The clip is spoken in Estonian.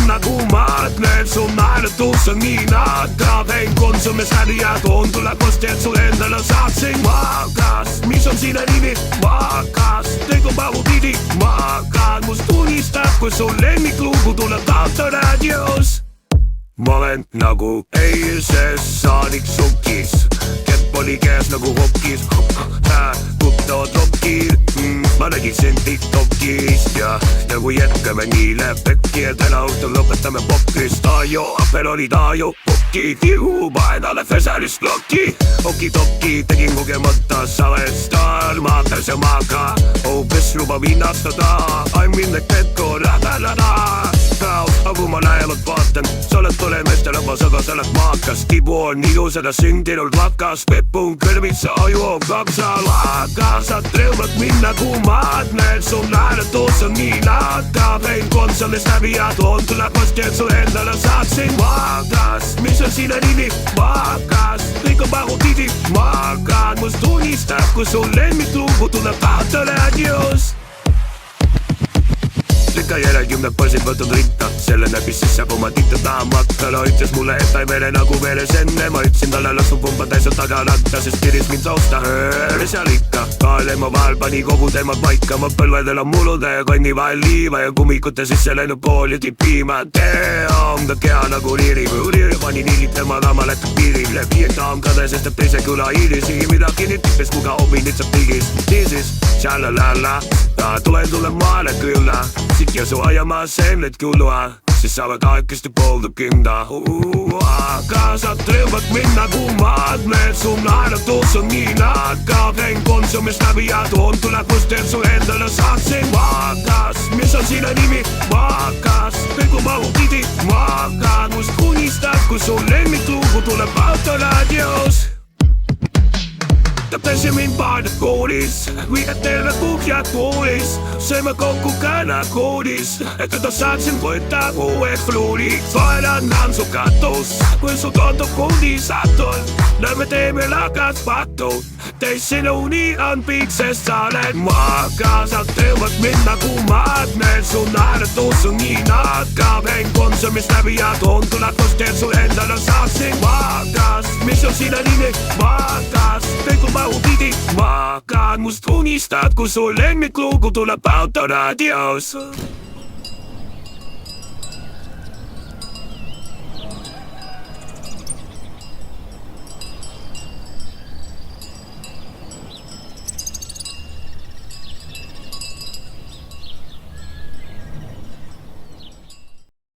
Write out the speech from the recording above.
minna, kui maadlen su naeratus on nii naaka. Vein Konsumis läbi ja toon tuleb kosti, et su endale saaksin maakas. Mis on sinu nimi? Maakas. Tegu mahu pidi maakas. Must unistab, kui su lemmiklugu tuleb autoraadios. Ma olen nagu ESS saadik sukis. Kepp oli käes nagu hokis. Tuttavad rokid. Ma nägin sind TikTokist ja kui jätkame nii läheb pekki ja täna õhtul lõpetame pokrist. Ajo, apel oli Taajo, pokki, tihu, paedale Feserist lokki. Oki-toki, tegin kogemata, sa oled staar, maakas ja maaka. Kes lubab hinnastada, minna ketko, läbelada. Aga ma lähemalt vaatan, sa oled tore meesterahvas, aga sa oled maakas. Tibu on ilusada sündinud vakas, Peppu on kõrvis, sa aju on kaksal. Aga sa trõuvad minna, kui maadlen, su naeratus on nii naaka. Vein Konsumis läbi ja toon tuleb kosti, et su endale saaksin maakas. Mis on sinu nimi? Maakas. Kõik on pahutidi maakas. Must unistab, kui su lemmiklugu tuleb autoraadios. Ikka järelkümne põrsid võtnud ritta, selle näbis sisse, kui ma tihti tahan makkala. Ütles mulle, et ta ei vere nagu veres enne. Ma ütlesin talle, las mu pumba täis on tagaratta, sest piris mind sausta. Seal ikka, kaelema vahel pani kogu teemad paika. Ma põlvedel on mulude ja konni vahel liiva ja kummikute sisse läinud pool ja tipiima. Team, ta keha nagu riiri, pani niilitama, aga ma läksin piirile. Viietam kade, sest et teise küla iirisi midagi nüüd tippes muga omi lihtsalt pigis. Niisiis, tšallalala, tulen sulle maale külla. Ja su ajamaa seemnet kuulua, siis saavad aegkesti poolda künda. Aga sa trõuvad minna, kui maadlen, su naeratus on nii naaka. Vein Konsumis läbi ja toon tuleb must, et su endale saaksin maakas. Mis on sinu nimi? Maakas. Kõik on mahu pidi maakas. Must unistab, kui su lemmiklugu tuleb autoraadios. Tõptasin mind paarda koolis, viied terve puhjad koolis. Sööme kokku kana koodis, et teda saatsin võtta uue fluuri. Vaelan on su katus, kui su konto kundi satud. Lähme teeme lakas patud, teist sinuni on pikk, sest sa oled maakas. Sa tõuvad minna, kui maadlen, su naeratus on nii naaka. Vein Konsumis läbi ja toon tuleb kosti, et su endale saaksin maakas. Mis on sinu nimi? Maakas. Kõik on mahu pidi maakas. Must unistad, kui su lemmiklugu tuleb autoraadios.